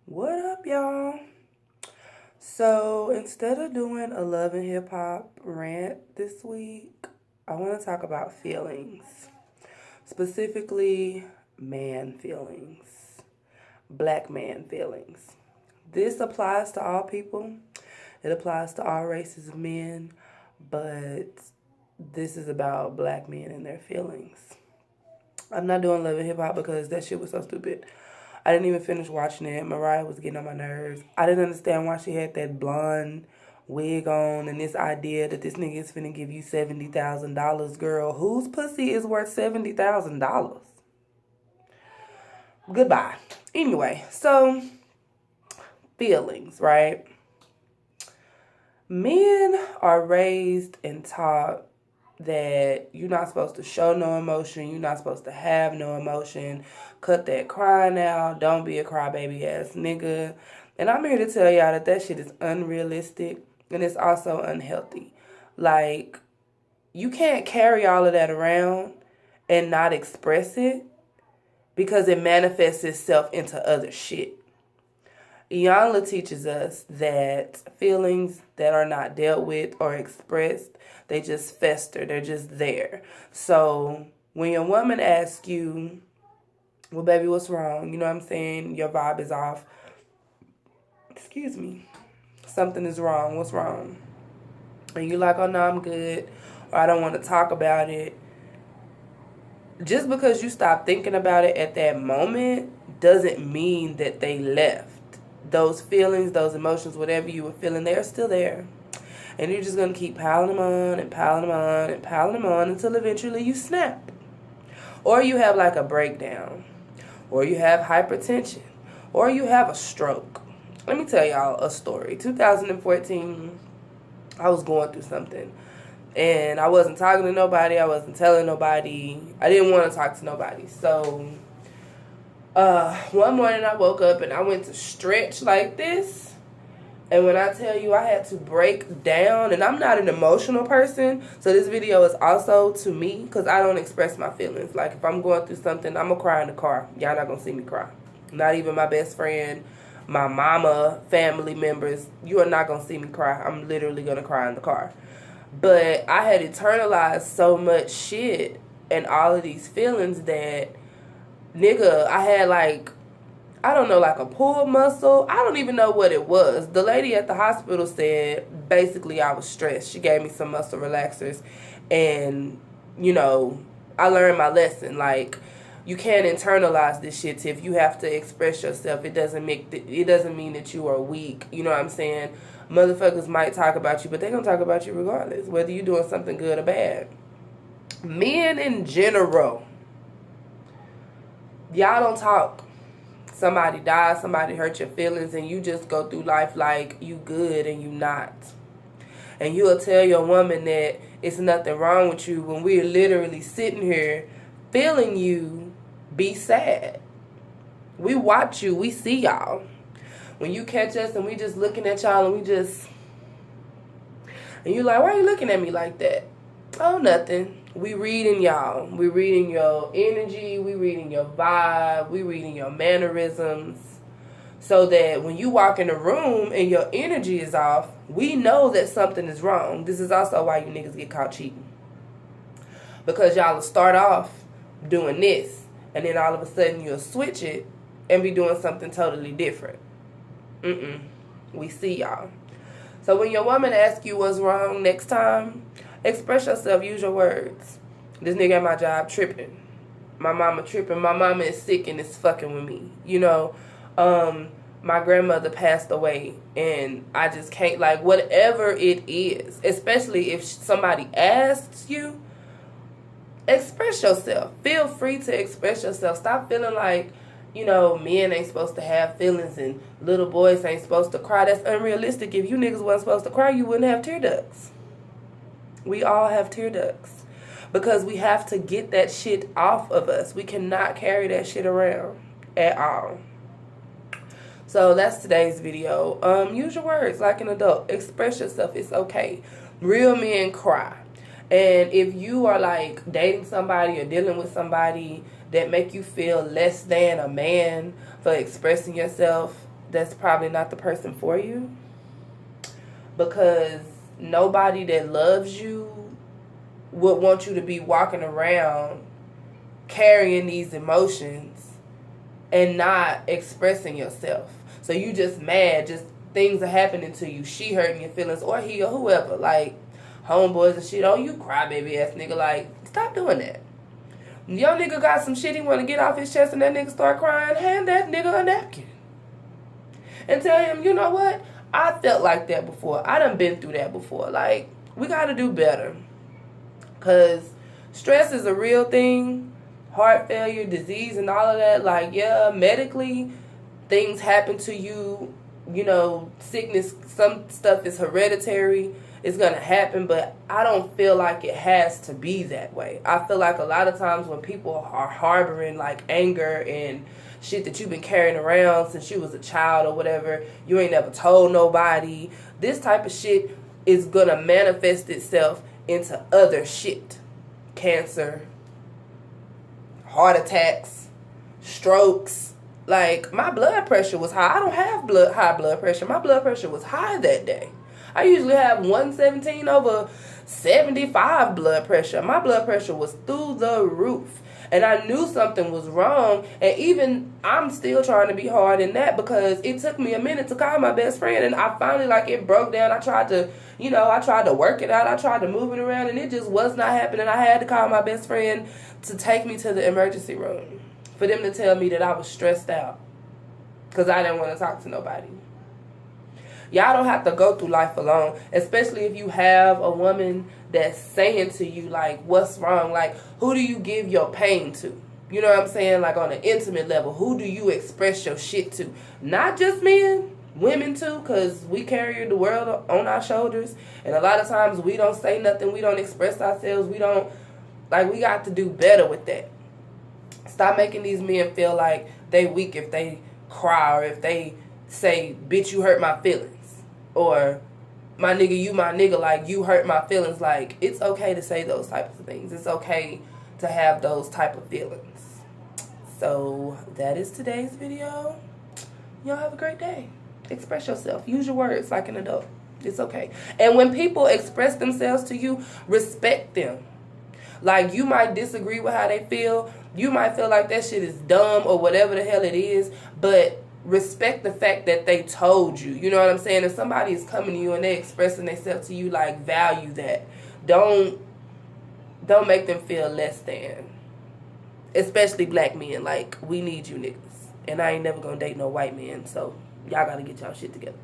What up, y'all? So instead of doing a love and hip hop rant this week, I want to talk about feelings, specifically man feelings, black man feelings. This applies to all people, it applies to all races of men, but this is about black men and their feelings. I'm not doing love and hip hop because that shit was so stupid. I didn't even finish watching it. Mariah was getting on my nerves. I didn't understand why she had that blonde wig on and this idea that this nigga is finna give you $70,000. Girl, whose pussy is worth $70,000? Goodbye. Anyway, so feelings, right? Men are raised and taught that you're not supposed to show no emotion, you're not supposed to have no emotion, cut that crying out, don't be a crybaby ass nigga. And I'm here to tell y'all that that shit is unrealistic and it's also unhealthy. Like, you can't carry all of that around and not express it because it manifests itself into other shit. Iyanla teaches us that feelings that are not dealt with or expressed, they just fester. They're just there. So when your woman asks you, well, baby, what's wrong? You know what I'm saying? Your vibe is off. Excuse me. Something is wrong. What's wrong? And you're like, oh, no, I'm good. Or I don't want to talk about it. Just because you stop thinking about it at that moment doesn't mean that they left. Those feelings, those emotions, whatever you were feeling, they're still there. And you're just going to keep piling them on and piling them on and piling them on until eventually you snap. Or you have like a breakdown. Or you have hypertension. Or you have a stroke. Let me tell y'all a story. 2014, I was going through something. And I wasn't talking to nobody. I wasn't telling nobody. I didn't want to talk to nobody. So one morning I woke up and I went to stretch like this. And when I tell you I had to break down, and I'm not an emotional person, so this video is also to me because I don't express my feelings. Like if I'm going through something, I'm going to cry in the car. Y'all not going to see me cry. Not even my best friend, my mama, family members. You are not going to see me cry. I'm literally going to cry in the car. But I had internalized so much shit and all of these feelings that, nigga, I had like, I don't know, like a pull muscle. I don't even know what it was. The lady at the hospital said basically I was stressed. She gave me some muscle relaxers. And, you know, I learned my lesson. Like, you can't internalize this shit, Tiff. You have to express yourself. It doesn't mean that you are weak. You know what I'm saying? Motherfuckers might talk about you, but they're going to talk about you regardless, whether you're doing something good or bad. Men in general, y'all don't talk. Somebody dies, somebody hurt your feelings, and you just go through life like you good and you not. And you'll tell your woman that it's nothing wrong with you when we're literally sitting here feeling you be sad. We watch you, we see y'all. When you catch us and we just looking at y'all and and you like, why are you looking at me like that? Oh, nothing. We reading y'all. We reading your energy. We reading your vibe. We reading your mannerisms. So that when you walk in the room and your energy is off, we know that something is wrong. This is also why you niggas get caught cheating. Because y'all will start off doing this, and then all of a sudden you'll switch it and be doing something totally different. We see y'all. So when your woman asks you what's wrong next time, express yourself, use your words. This nigga at my job tripping. My mama tripping. My mama is sick and is fucking with me. You know, my grandmother passed away and I just can't, like, whatever it is, especially if somebody asks you, express yourself. Feel free to express yourself. Stop feeling like, you know, men ain't supposed to have feelings and little boys ain't supposed to cry. That's unrealistic. If you niggas wasn't supposed to cry, you wouldn't have tear ducts. We all have tear ducts because we have to get that shit off of us. We cannot carry that shit around at all. So that's today's video. Use your words like an adult. Express yourself. It's okay. Real men cry. And if you are like dating somebody or dealing with somebody that make you feel less than a man for expressing yourself, that's probably not the person for you. Because nobody that loves you would want you to be walking around carrying these emotions and not expressing yourself. So you just mad, just things are happening to you, she hurting your feelings, or he or whoever, like homeboys and shit. Oh, you crybaby ass nigga. Like, stop doing that. Your nigga got some shit he want to get off his chest and that nigga start crying, hand that nigga a napkin. And tell him, you know what? I felt like that before. I done been through that before. Like, we got to do better. Because stress is a real thing. Heart failure, disease, and all of that. Like, yeah, medically, things happen to you. You know, sickness, some stuff is hereditary. It's going to happen, but I don't feel like it has to be that way. I feel like a lot of times when people are harboring like anger and shit that you've been carrying around since you was a child or whatever, you ain't never told nobody, this type of shit is going to manifest itself into other shit. Cancer, heart attacks, strokes. Like, my blood pressure was high. I don't have high blood pressure. My blood pressure was high that day. I usually have 117 over 75 blood pressure. My blood pressure was through the roof. And I knew something was wrong. And even I'm still trying to be hard in that because it took me a minute to call my best friend. And I finally, like, it broke down. I tried to, I tried to work it out. I tried to move it around. And it just was not happening. I had to call my best friend to take me to the emergency room for them to tell me that I was stressed out because I didn't want to talk to nobody. Y'all don't have to go through life alone, especially if you have a woman that's saying to you, like, what's wrong? Like, who do you give your pain to? You know what I'm saying? Like, on an intimate level, who do you express your shit to? Not just men, women too, because we carry the world on our shoulders. And a lot of times we don't say nothing. We don't express ourselves. We got to do better with that. Stop making these men feel like they weak if they cry or if they say, bitch, you hurt my feelings. Or, my nigga, you my nigga, like, you hurt my feelings. Like, it's okay to say those types of things. It's okay to have those type of feelings. So, that is today's video. Y'all have a great day. Express yourself. Use your words like an adult. It's okay. And when people express themselves to you, respect them. Like, you might disagree with how they feel. You might feel like that shit is dumb or whatever the hell it is. But respect the fact that they told you. You know what I'm saying? If somebody is coming to you and they expressing themselves to you, like, value that. Don't make them feel less than. Especially black men. Like, we need you niggas. And I ain't never gonna date no white men. So, y'all gotta get y'all shit together.